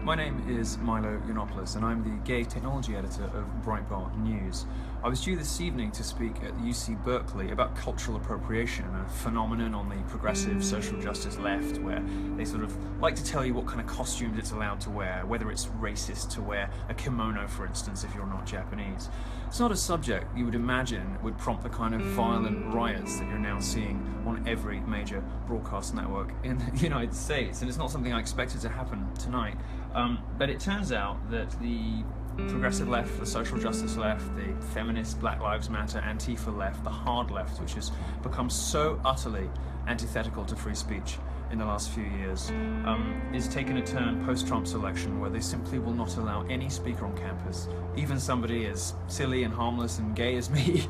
My name is Milo Yiannopoulos and I'm the gay technology editor of Breitbart News. I was due this evening to speak at the UC Berkeley about cultural appropriation, a phenomenon on the progressive social justice left where they sort of like to tell you what kind of costumes it's allowed to wear, whether it's racist to wear a kimono, for instance, if you're not Japanese. It's not a subject you would imagine would prompt the kind of violent riots that you're now seeing on every major broadcast network in the United States, and it's not something I expected to happen tonight. But it turns out that the progressive left, the social justice left, the feminist, Black Lives Matter, Antifa left, the hard left, which has become so utterly antithetical to free speech in the last few years, is taking a turn post-Trump's election where they simply will not allow any speaker on campus, even somebody as silly and harmless and gay as me,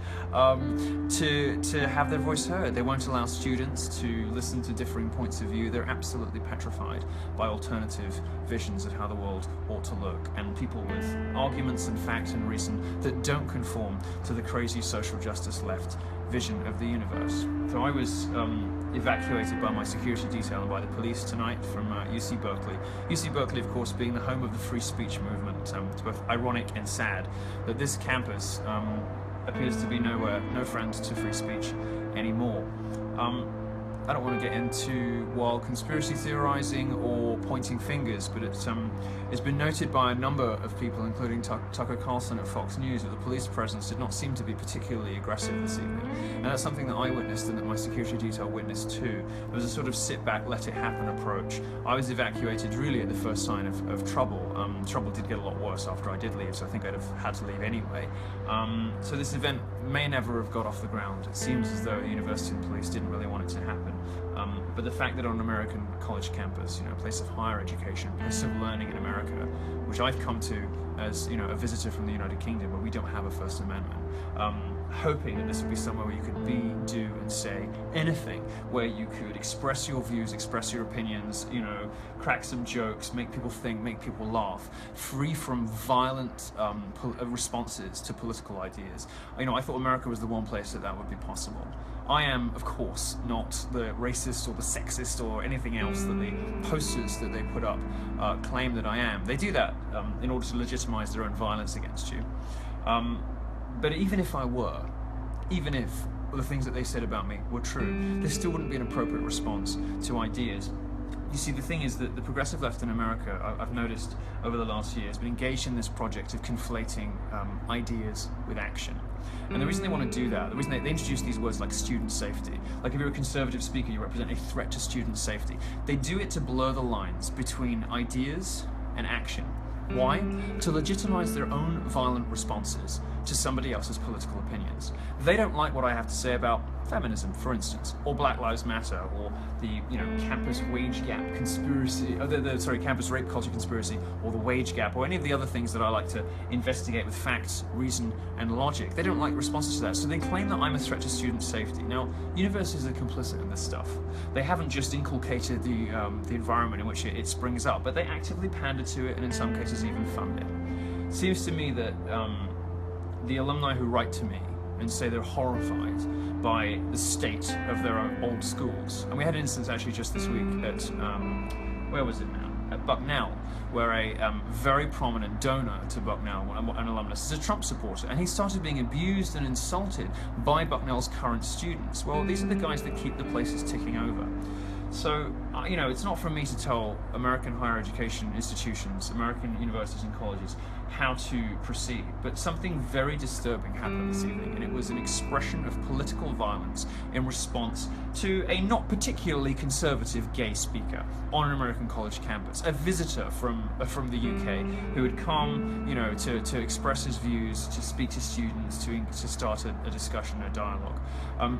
to have their voice heard. They won't allow students to listen to differing points of view. They're absolutely petrified by alternative visions of how the world ought to look, and people with arguments and fact and reason that don't conform to the crazy social justice left vision of the universe. So I was evacuated by my security detail and by the police tonight from UC Berkeley. UC Berkeley, of course, being the home of the free speech movement. It's both ironic and sad that this campus appears to be no friend to free speech anymore. I don't want to get into wild conspiracy theorizing or pointing fingers, but it's been noted by a number of people, including Tucker Carlson at Fox News, that the police presence did not seem to be particularly aggressive this evening. And that's something that I witnessed and that my security detail witnessed too. There was a sort of sit back, let it happen approach. I was evacuated really at the first sign of trouble. Trouble did get a lot worse after I did leave, so I think I'd have had to leave anyway. So this event may never have got off the ground. It seems as though the university and police didn't really want it to happen. But the fact that on an American college campus, a place of higher education, a place of learning in America, which I've come to as a visitor from the United Kingdom, where we don't have a First Amendment, hoping that this would be somewhere where you could be, do, and say anything, where you could express your views, express your opinions, crack some jokes, make people think, make people laugh, free from violent responses to political ideas. I thought America was the one place that would be possible. I am, of course, not the racist or the sexist or anything else that the posters that they put up claim that I am. They do that in order to legitimize their own violence against you. But even if I were, even if the things that they said about me were true, there still wouldn't be an appropriate response to ideas. You see, the thing is that the progressive left in America, I've noticed over the last year, has been engaged in this project of conflating ideas with action. And the reason they want to do that, the reason they introduce these words like student safety, like if you're a conservative speaker, you represent a threat to student safety. They do it to blur the lines between ideas and action. Why? To legitimize their own violent responses to somebody else's political opinions. They don't like what I have to say about feminism, for instance, or Black Lives Matter, or the campus wage gap conspiracy, campus rape culture conspiracy, or the wage gap, or any of the other things that I like to investigate with facts, reason, and logic. They don't like responses to that, so they claim that I'm a threat to student safety. Now, universities are complicit in this stuff. They haven't just inculcated the environment in which it springs up, but they actively pander to it, and in some cases even fund it. It seems to me that the alumni who write to me and say they're horrified by the state of their own old schools. And we had an instance actually just this week at, where was it now? At Bucknell, where a very prominent donor to Bucknell, an alumnus, is a Trump supporter, and he started being abused and insulted by Bucknell's current students. Well, these are the guys that keep the places ticking over. So, it's not for me to tell American higher education institutions, American universities and colleges, how to proceed, but something very disturbing happened this evening, and it was an expression of political violence in response to a not particularly conservative gay speaker on an American college campus, a visitor from the UK who had come, to express his views, to speak to students, to start a discussion, a dialogue.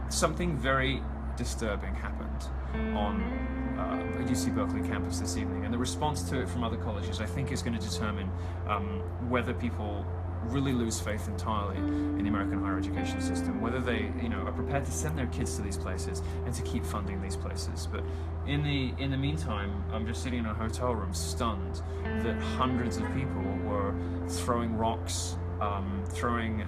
Something very disturbing happened on UC Berkeley campus this evening, and the response to it from other colleges, I think, is going to determine whether people really lose faith entirely in the American higher education system, whether they are prepared to send their kids to these places and to keep funding these places. But in the meantime, I'm just sitting in a hotel room stunned that hundreds of people were throwing rocks, throwing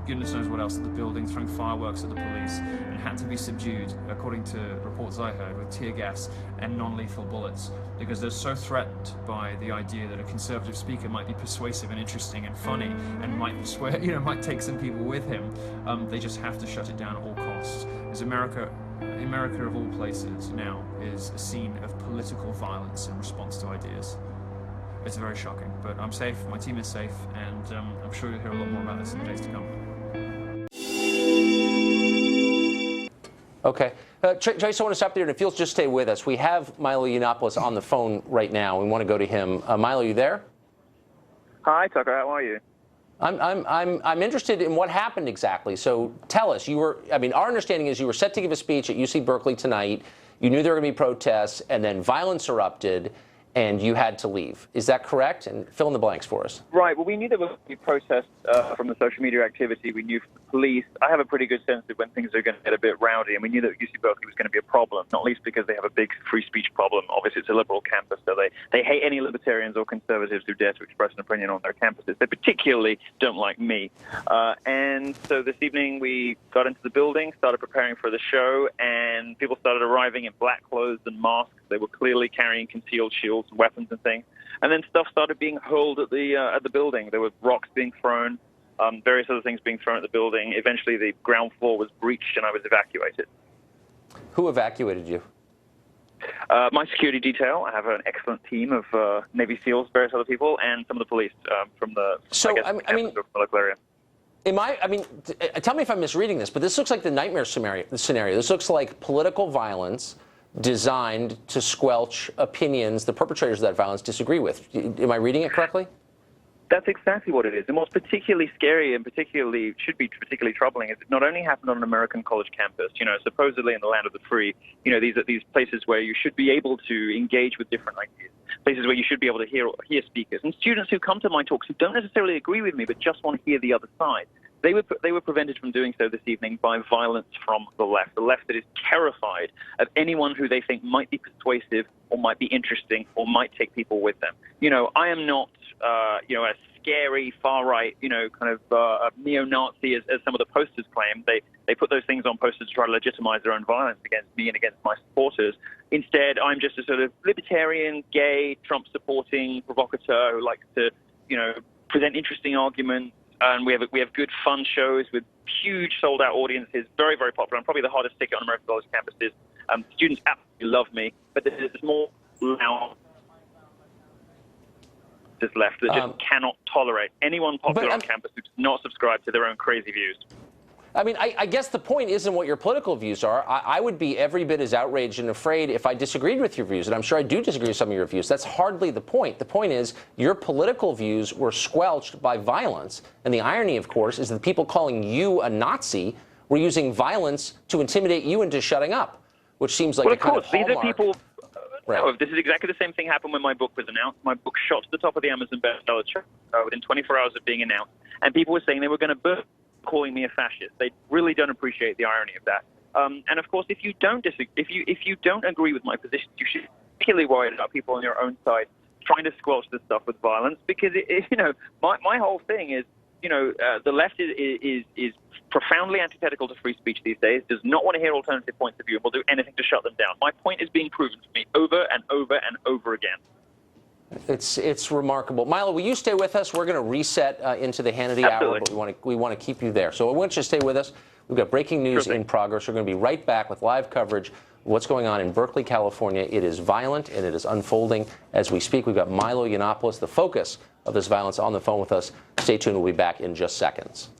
goodness knows what else at the building, throwing fireworks at the police, and had to be subdued, according to reports I heard, with tear gas and non-lethal bullets, because they're so threatened by the idea that a conservative speaker might be persuasive and interesting and funny and might might take some people with him. They just have to shut it down at all costs. As America of all places now is a scene of political violence in response to ideas. It's very shocking, but I'm safe, my team is safe, and I'm sure you'll hear a lot more about this in the days to come. Okay. Trace, I want to stop there, and if you'll just stay with us. We have Milo Yiannopoulos on the phone right now. We want to go to him. Milo, you there? Hi, Tucker. How are you? I'm interested in what happened exactly. So tell us. Our understanding is you were set to give a speech at UC Berkeley tonight. You knew there were going to be protests, and then violence erupted, and you had to leave. Is that correct? And fill in the blanks for us. Right. Well, we knew there would be protests from the social media activity. We knew from the police. I have a pretty good sense of when things are going to get a bit rowdy, and we knew that UC Berkeley was going to be a problem, not least because they have a big free speech problem. Obviously, it's a liberal campus, so they hate any libertarians or conservatives who dare to express an opinion on their campuses. They particularly don't like me. And so this evening we got into the building, started preparing for the show, and people started arriving in black clothes and masks. They were clearly carrying concealed shields and weapons and things. And then stuff started being hurled at the building. There were rocks being thrown, various other things being thrown at the building. Eventually, the ground floor was breached, and I was evacuated. Who evacuated you? My security detail. I have an excellent team of Navy SEALs, various other people, and some of the police from the local area. Tell me if I'm misreading this, but this looks like the nightmare scenario. This looks like political violence designed to squelch opinions the perpetrators of that violence disagree with. Am I reading it correctly? That's exactly what it is. And what's particularly scary and should be particularly troubling is it not only happened on an American college campus, supposedly in the land of the free, these are these places where you should be able to engage with different ideas, places where you should be able to hear speakers. And students who come to my talks who don't necessarily agree with me but just want to hear the other side, they were prevented from doing so this evening by violence from the left that is terrified of anyone who they think might be persuasive or might be interesting or might take people with them. I am not, a scary far-right, kind of neo-Nazi as some of the posters claim. They put those things on posters to try to legitimize their own violence against me and against my supporters. Instead, I'm just a sort of libertarian, gay, Trump-supporting provocateur who likes to, present interesting arguments. And we have good, fun shows with huge sold-out audiences, very, very popular. I'm probably the hardest ticket on American college campuses. Students absolutely love me, but there's more now just left that just cannot tolerate anyone popular on campus who does not subscribe to their own crazy views. I guess the point isn't what your political views are. I would be every bit as outraged and afraid if I disagreed with your views, and I'm sure I do disagree with some of your views. That's hardly the point. The point is your political views were squelched by violence, and the irony, of course, is that the people calling you a Nazi were using violence to intimidate you into shutting up, which seems like a kind of hallmark. These are people. Right. No, this is exactly the same thing happened when my book was announced. My book shot to the top of the Amazon bestseller chart within 24 hours of being announced, and people were saying they were going to burn, calling me a fascist. They really don't appreciate the irony of that. And of course, if you don't agree with my position, you should be particularly worried about people on your own side trying to squelch this stuff with violence. Because my whole thing is, the left is profoundly antithetical to free speech these days, does not want to hear alternative points of view, and will do anything to shut them down. My point is being proven to me over and over and over again. It's remarkable. Milo, will you stay with us? We're going to reset into the Hannity Hour, but we want to keep you there. So I want you to stay with us. We've got breaking news in progress. We're going to be right back with live coverage of what's going on in Berkeley, California. It is violent, and it is unfolding as we speak. We've got Milo Yiannopoulos, the focus of this violence, on the phone with us. Stay tuned. We'll be back in just seconds.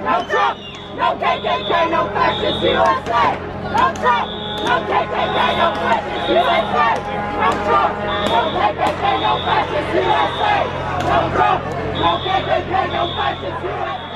No Trump, no KKK, no fascist USA. No Trump, no KKK, no fascist USA. No Trump, no KKK, no fascist USA. No Trump, no KKK, no fascist USA.